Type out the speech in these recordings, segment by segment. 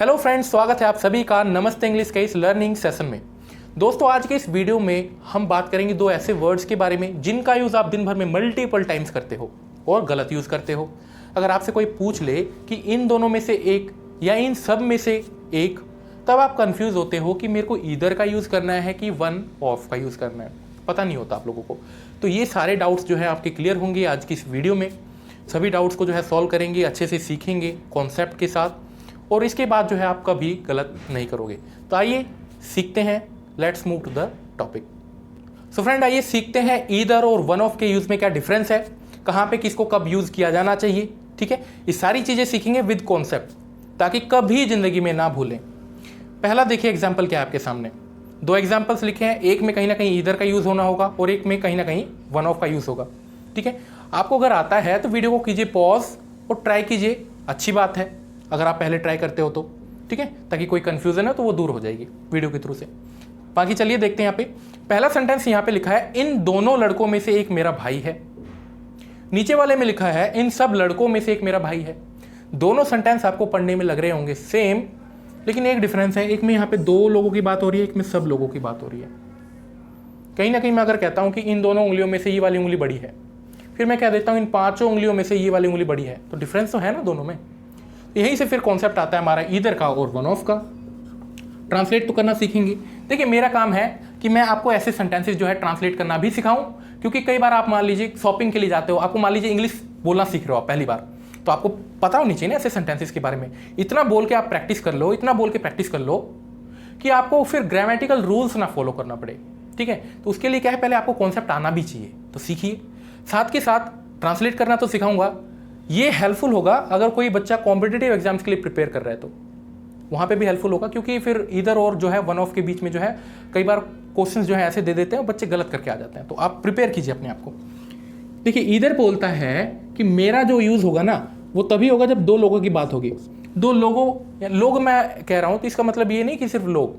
Hello friends, स्वागत है आप सभी का नमस्ते इंग्लिश के इस लर्निंग सेशन में। दोस्तों, आज के इस वीडियो में हम बात करेंगे दो ऐसे वर्ड्स के बारे में जिनका यूज़ आप दिन भर में मल्टीपल टाइम्स करते हो और गलत यूज़ करते हो। अगर आपसे कोई पूछ ले कि इन दोनों में से एक या इन सब में से एक, तब आप कंफ्यूज होते हो कि मेरे को ईदर का यूज़ करना है कि वन ऑफ का यूज़ करना है। पता नहीं होता आप लोगों को। तो ये सारे डाउट्स जो है आपके क्लियर होंगे आज की इस वीडियो में। सभी डाउट्स को जो है सॉल्व करेंगे, अच्छे से सीखेंगे कॉन्सेप्ट के साथ, और इसके बाद जो है आप कभी गलत नहीं करोगे। तो आइए सीखते हैं, let's move to the topic. So friend, आइए सीखते हैं ईदर और वन ऑफ के यूज़ में क्या डिफरेंस है, कहाँ पे किसको कब यूज़ किया जाना चाहिए। ठीक है, ये सारी चीज़ें सीखेंगे विद कॉन्सेप्ट, ताकि कभी ज़िंदगी में ना भूलें। पहला देखिए एग्जाम्पल क्या है आपके सामने। दो एग्जाम्पल्स लिखे हैं, एक में कहीं ना कहीं ईदर का यूज़ होना होगा और एक में कहीं ना कहीं वन ऑफ का यूज़ होगा। ठीक है, आपको अगर आता है तो वीडियो को कीजिए पॉज और ट्राई कीजिए। अच्छी बात है अगर आप पहले ट्राई करते हो तो, ठीक है, ताकि कोई कंफ्यूजन है तो वो दूर हो जाएगी वीडियो के थ्रू से। बाकी चलिए देखते हैं। यहाँ पे पहला सेंटेंस यहाँ पे लिखा है, इन दोनों लड़कों में से एक मेरा भाई है। नीचे वाले में लिखा है, इन सब लड़कों में से एक मेरा भाई है। दोनों सेंटेंस आपको पढ़ने में लग रहे होंगे सेम, लेकिन एक डिफरेंस है। एक में यहाँ पे दो लोगों की बात हो रही है, एक में सब लोगों की बात हो रही है। कहीं ना कहीं मैं अगर कहता हूँ कि इन दोनों उंगलियों में से ये वाली उंगली बड़ी है, फिर मैं कह देता हूँ इन पांचों उंगलियों में से ये वाली उंगली बड़ी है, तो डिफरेंस तो है ना दोनों में। यहीं से फिर कॉन्सेप्ट आता है हमारा ईदर का और वन ऑफ का। ट्रांसलेट तो करना सीखेंगे। देखिए, मेरा काम है कि मैं आपको ऐसे सेंटेंसेस जो है ट्रांसलेट करना भी सिखाऊं, क्योंकि कई बार आप मान लीजिए शॉपिंग के लिए जाते हो, आपको मान लीजिए इंग्लिश बोलना सीख रहे हो आप पहली बार, तो आपको पता होनी चाहिए ना ऐसे सेंटेंसेस के बारे में। इतना बोल के आप प्रैक्टिस कर लो, इतना बोल के प्रैक्टिस कर लो कि आपको फिर ग्रामेटिकल रूल्स ना फॉलो करना पड़े। ठीक है, तो उसके लिए क्या है, पहले आपको कॉन्सेप्ट आना भी चाहिए, तो सीखिए। साथ के साथ ट्रांसलेट करना तो सिखाऊंगा। ये हेल्पफुल होगा अगर कोई बच्चा कॉम्पिटिटिव एग्जाम्स के लिए प्रिपेयर कर रहा है, तो वहाँ पे भी हेल्पफुल होगा, क्योंकि फिर ईदर और जो है वन ऑफ के बीच में जो है कई बार क्वेश्चंस जो है ऐसे दे देते हैं, बच्चे गलत करके आ जाते हैं। तो आप प्रिपेयर कीजिए अपने आप को। देखिए, ईदर बोलता है कि मेरा जो यूज़ होगा ना वो तभी होगा जब दो लोगों की बात होगी। दो लोग मैं कह रहा हूँ, तो इसका मतलब ये नहीं कि सिर्फ लोग,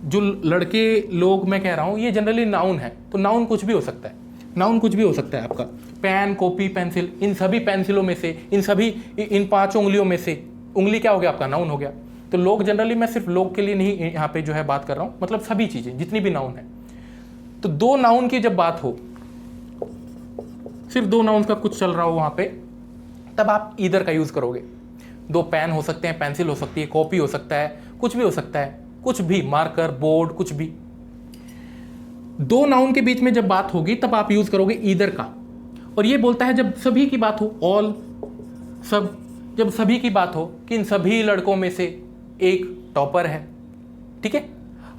जो लड़के लोग मैं कह रहा हूँ, ये जनरली नाउन है। तो नाउन कुछ भी हो सकता है, नाउन कुछ भी हो सकता है आपका। पेन, कॉपी, पेंसिल, इन सभी पेंसिलों में से, इन पांचों उंगलियों में से उंगली क्या हो गया आपका, नाउन हो गया। तो लोग जनरली, मैं सिर्फ लोग के लिए नहीं यहाँ पे जो है बात कर रहा हूँ, मतलब सभी चीजें जितनी भी नाउन है। तो दो नाउन की जब बात हो, सिर्फ दो नाउन का कुछ चल रहा हो वहां पे, तब आप ईदर का यूज करोगे। दो पेन हो सकते हैं, पेंसिल हो सकती है, कॉपी हो सकता है, कुछ भी हो सकता है, कुछ भी, मार्कर, बोर्ड, कुछ भी। दो नाउन के बीच में जब बात होगी तब आप यूज करोगे ईदर का। और ये बोलता है जब सभी की बात हो, ऑल, सब, जब सभी की बात हो कि इन सभी लड़कों में से एक टॉपर है। ठीक है,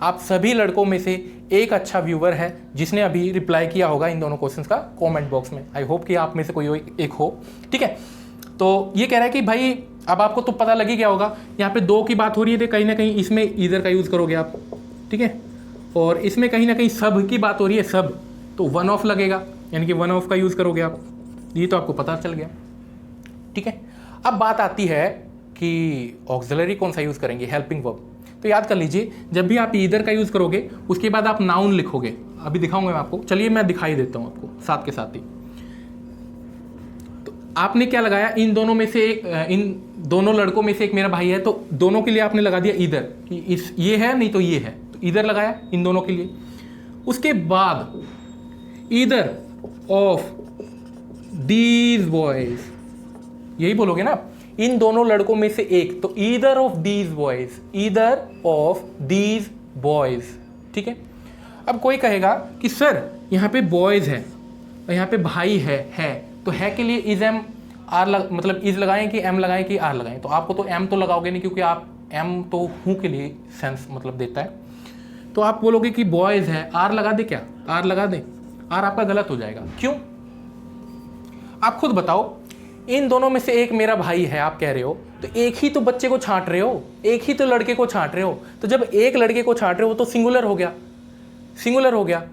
आप सभी लड़कों में से एक अच्छा व्यूअर है जिसने अभी रिप्लाई किया होगा इन दोनों क्वेश्चंस का कमेंट बॉक्स में। आई होप कि आप में से कोई एक हो। ठीक है, तो ये कह रहा है कि भाई अब आपको तो पता लग ही गया होगा, यहाँ पे दो की बात हो रही है, तो कहीं ना कहीं इसमें ईदर का यूज करोगे आप। ठीक है, और इसमें कहीं ना कहीं सब की बात हो रही है, सब, तो वन ऑफ लगेगा, यानी कि वन ऑफ का यूज करोगे आप। ये तो आपको पता चल गया। ठीक है, अब बात आती है कि ऑक्सिलरी कौन सा यूज करेंगे, हेल्पिंग वर्ब। तो याद कर लीजिए, जब भी आप ईदर का यूज करोगे उसके बाद आप नाउन लिखोगे। अभी दिखाऊंगा मैं आपको, चलिए मैं दिखाई देता हूं आपको साथ के साथ ही। तो आपने क्या लगाया, इन दोनों में से एक, इन दोनों लड़कों में से एक मेरा भाई है, तो दोनों के लिए आपने लगा दिया ईदर, कि इस ये है नहीं तो ये है, तो ईदर लगाया इन दोनों के लिए। उसके बाद ईदर ऑफ दीज बॉयज, यही बोलोगे ना, इन दोनों लड़कों में से एक, तो either of these boys, either of these boys. ठीक है, अब कोई कहेगा कि सर यहाँ पे बॉयज है और यहाँ पे भाई है, तो है के लिए इज एम आर मतलब इज लगाएं कि एम लगाएं कि आर लगाएं। तो आपको तो एम तो लगाओगे नहीं, क्योंकि आप एम तो हूँ के लिए सेंस मतलब देता है। तो आप बोलोगे कि बॉयज है, आर लगा दे क्या, आर लगा दे, आर आपका गलत हो जाएगा। क्यों, आप खुद बताओ। इन दोनों में से एक मेरा भाई है आप कह रहे हो, तो एक ही तो बच्चे को छांट रहे हो, एक ही तो लड़के को छांट रहे हो। तो जब एक लड़के को छांट रहे हो तो सिंगुलर हो गया, सिंगुलर हो गया।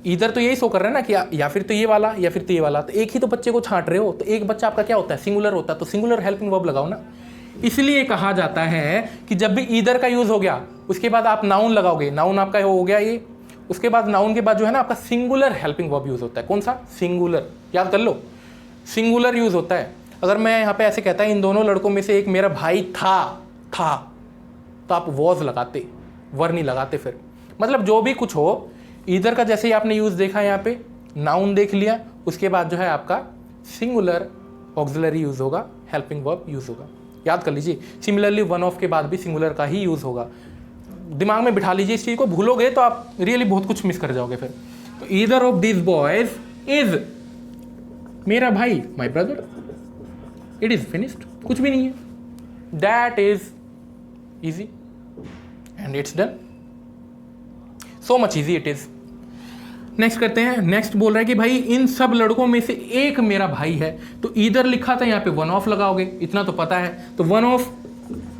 इधर तो यही शो कर रहा है ना कि या फिर तो ये वाला या फिर तो ये वाला, तो एक ही तो बच्चे को छांट रहे हो, तो एक बच्चा आपका क्या होता है, सिंगुलर होता है। तो सिंगुलर हेल्पिंग वर्ब लगाओ ना। इसलिए कहा जाता है कि जब भी ईदर का यूज हो गया उसके बाद आप नाउन लगाओगे, नाउन आपका हो गया ये, उसके बाद नाउन के बाद जो है ना आपका सिंगुलर हेल्पिंग वर्ब यूज होता है। कौन सा, सिंगुलर, याद कर लो, सिंगुलर यूज होता है। अगर मैं यहाँ पे ऐसे कहता है इन दोनों लड़कों में से एक मेरा भाई था, तो आप वॉज लगाते, वर नहीं लगाते फिर। मतलब जो भी कुछ हो, ईदर का जैसे ही आपने यूज़ देखा यहाँ पे, नाउन देख लिया, उसके बाद जो है आपका सिंगुलर ऑक्सिलरी यूज़ होगा, हेल्पिंग वर्ब यूज़ होगा। याद कर लीजिए। सिमिलरली वन ऑफ के बाद भी सिंगुलर का ही यूज़ होगा। दिमाग में बिठा लीजिए इस चीज़ को, भूलोगे तो आप रियली बहुत कुछ मिस कर जाओगे फिर। तो either of this boys is, मेरा भाई, my brother, it is finished, कुछ भी नहीं है, that is easy and it's done, so much easy it is. Next करते हैं। नेक्स्ट बोल रहा है कि भाई इन सब लड़कों में से एक मेरा भाई है, तो ईदर लिखा था, यहाँ पे वन ऑफ लगाओगे, इतना तो पता है। तो वन ऑफ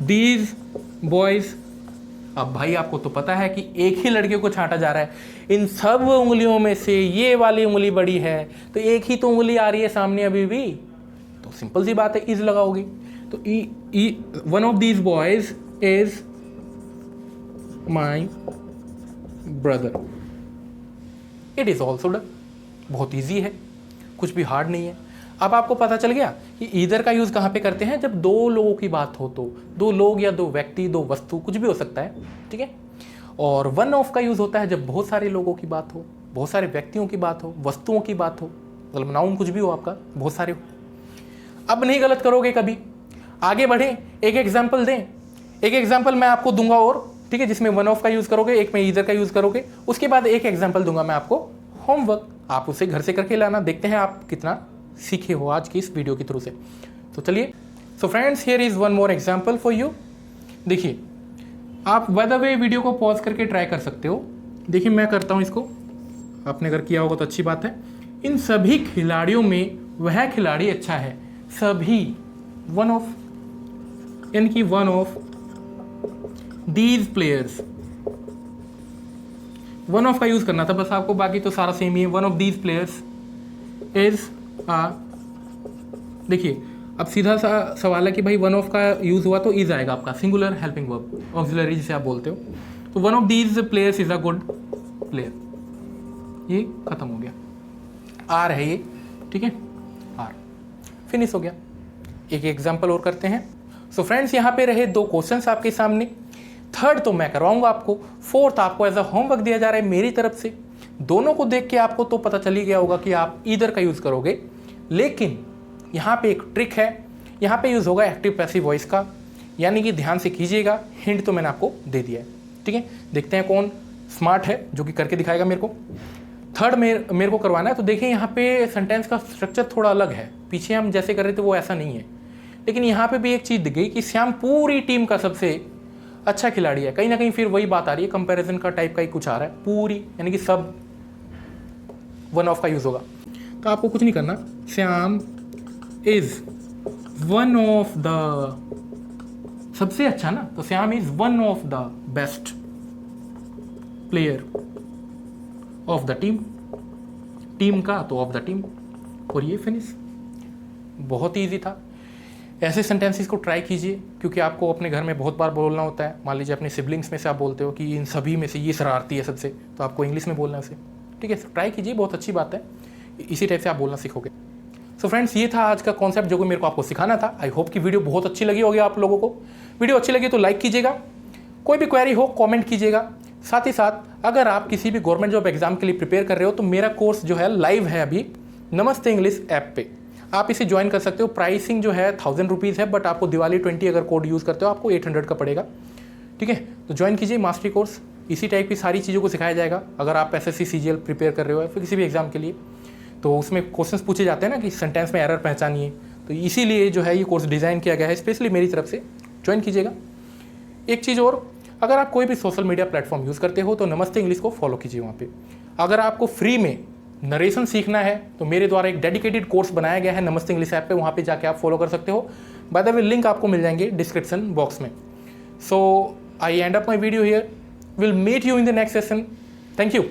दीज बॉयज, अब भाई आपको तो पता है कि एक ही लड़के को छांटा जा रहा है, इन सब उंगलियों में से ये वाली उंगली बड़ी है, तो एक ही तो उंगली आ रही है सामने अभी भी, तो सिंपल सी बात है, इज लगाओगे। तो one of these boys is my brother, it is also done. बहुत ईजी है, कुछ भी हार्ड नहीं है। अब आपको पता चल गया कि ईदर का यूज़ कहाँ पे करते हैं, जब दो लोगों की बात हो, तो दो लोग या दो व्यक्ति, दो वस्तु, कुछ भी हो सकता है, ठीक है। और वन ऑफ का यूज़ होता है जब बहुत सारे लोगों की बात हो, बहुत सारे व्यक्तियों की बात हो, वस्तुओं की बात हो, मतलब नाउन कुछ भी हो आपका, बहुत सारे हो। अब नहीं गलत करोगे कभी, आगे बढ़ें, एक एग्जाम्पल दें। एक एग्जाम्पल मैं आपको दूंगा और, ठीक है, जिसमें वन ऑफ का यूज़ करोगे, एक में ईदर का यूज़ करोगे, उसके बाद एक एग्जाम्पल दूंगा मैं आपको होमवर्क, आप उसे घर से करके लाना, देखते हैं आप कितना सीखे हो आज की इस वीडियो के थ्रू से। तो चलिए, so friends, here is one more example for you. देखिए, आप बाय द वे वीडियो को पॉज करके ट्राई कर सकते हो। देखिए मैं करता हूँ इसको, आपने अगर किया होगा तो अच्छी बात है। इन सभी खिलाड़ियों में वह खिलाड़ी अच्छा है, सभी, वन ऑफ, यानी कि one of these players, one of का यूज करना था बस आपको, बाकी तो सारा सेम ही है। One of these players is uh, देखिए अब सीधा सा सवाल है कि भाई वन ऑफ का यूज हुआ तो इज आएगा आपका, सिंगुलर हेल्पिंग वर्ब, ऑक्सिलरी जिसे आप बोलते हो। तो one of these players is a good player, ये खत्म हो गया, आर है ये, ठीक है, आर फिनिश हो गया। एक एग्जाम्पल और करते हैं। सो फ्रेंड्स, यहाँ पे रहे दो क्वेश्चंस आपके सामने, थर्ड तो मैं करवाऊंगा आपको, फोर्थ आपको एज अ होमवर्क दिया जा रहा है मेरी तरफ से। दोनों को देख के आपको तो पता चल ही गया होगा कि आप ईदर का यूज करोगे, लेकिन यहाँ पे एक ट्रिक है, यहाँ पे यूज होगा एक्टिव पैसिव वॉइस का, यानी कि ध्यान से कीजिएगा, हिंट तो मैंने आपको दे दिया है, ठीक है। देखते हैं कौन स्मार्ट है जो कि करके दिखाएगा मेरे को। थर्ड मेरे को करवाना है। तो देखिए यहाँ पे सेंटेंस का स्ट्रक्चर थोड़ा अलग है, पीछे हम जैसे कर रहे थे वो ऐसा नहीं है, लेकिन यहाँ पे भी एक चीज़ दिख गई कि श्याम पूरी टीम का सबसे अच्छा खिलाड़ी है। कहीं ना कहीं फिर वही बात आ रही है, कंपैरिजन का टाइप का ही कुछ आ रहा है, पूरी यानी कि सब वन ऑफ का यूज होगा। तो आपको कुछ नहीं करना, Shyam is one of the, सबसे अच्छा ना, तो Shyam is one of the best player of the team, team का तो ऑफ द टीम, और ये फिनिश। बहुत ही ईजी था। ऐसे सेंटेंसेस को ट्राई कीजिए, क्योंकि आपको अपने घर में बहुत बार बोलना होता है। मान लीजिए अपने सिबलिंग्स में से आप बोलते हो कि इन सभी में से ये शरारती है सबसे, तो आपको इंग्लिश में बोलना है उसे, ठीक है। ट्राई कीजिए, बहुत अच्छी बात है, इसी टाइप से आप बोलना सीखोगे। सो फ्रेंड्स, ये था आज का कॉन्सेप्ट जो कि मेरे को आपको सिखाना था। आई होप कि वीडियो बहुत अच्छी लगी होगी आप लोगों को। वीडियो अच्छी लगी तो लाइक कीजिएगा, कोई भी क्वेरी हो कमेंट कीजिएगा। साथ ही साथ अगर आप किसी भी गवर्नमेंट जॉब एग्जाम के लिए प्रिपेयर कर रहे हो तो मेरा कोर्स जो है लाइव है अभी नमस्ते इंग्लिश ऐप पे, आप इसे ज्वाइन कर सकते हो। प्राइसिंग जो है 1000 रुपीज़ है, बट आपको दिवाली 20 अगर कोड यूज़ करते हो आपको 800 का पड़ेगा, ठीक है। तो ज्वाइन कीजिए मास्टरी कोर्स, इसी टाइप की सारी चीज़ों को सिखाया जाएगा। अगर आप SSC CGL प्रिपेयर कर रहे हो या फिर किसी भी एग्जाम के लिए, तो उसमें क्वेश्चंस पूछे जाते हैं ना कि सेंटेंस में एरर पहचानिए, तो इसीलिए जो है ये कोर्स डिज़ाइन किया गया है स्पेशली मेरी तरफ से, ज्वाइन कीजिएगा। एक चीज़ और, अगर आप कोई भी सोशल मीडिया प्लेटफॉर्म यूज़ करते हो तो नमस्ते इंग्लिश को फॉलो कीजिए वहाँ पे। अगर आपको फ्री में नरेशन सीखना है तो मेरे द्वारा एक डेडिकेटेड कोर्स बनाया गया है नमस्ते इंग्लिश ऐप पे, वहाँ पे जाके आप फॉलो कर सकते हो। बाय द वे लिंक आपको मिल जाएंगे डिस्क्रिप्शन बॉक्स में। So I end up my video here, will meet you in the next session. Thank you.